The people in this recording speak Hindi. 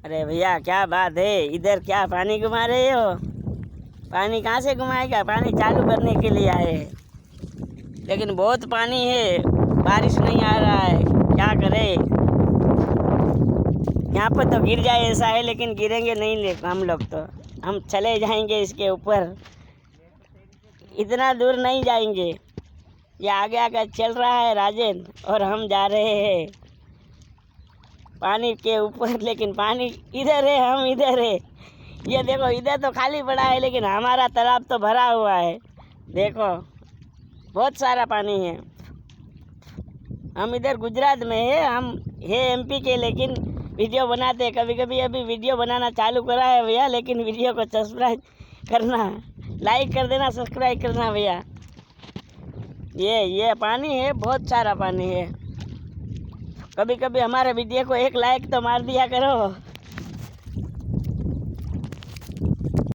अरे भैया क्या बात है, इधर क्या पानी घुमा रहे हो? पानी कहाँ से घुमाएगा? पानी चालू करने के लिए आए हैं, लेकिन बहुत पानी है, बारिश नहीं आ रहा है, क्या करें? यहाँ पर तो गिर जाए ऐसा है, लेकिन गिरेंगे नहीं ले हम लोग, तो हम चले जाएंगे इसके ऊपर, इतना दूर नहीं जाएंगे। ये आगे आगे चल रहा है राजेन, और हम जा रहे हैं पानी के ऊपर, लेकिन पानी इधर है, हम इधर है। ये देखो, इधर तो खाली पड़ा है, लेकिन हमारा तालाब तो भरा हुआ है। देखो बहुत सारा पानी है। हम इधर गुजरात में है, हम है एमपी के, लेकिन वीडियो बनाते हैं कभी कभी। अभी वीडियो बनाना चालू करा है भैया, लेकिन वीडियो को सब्सक्राइब करना, लाइक कर देना, सब्सक्राइब करना भैया। ये पानी है, बहुत सारा पानी है। कभी कभी हमारे वीडियो को एक लाइक तो मार दिया करो।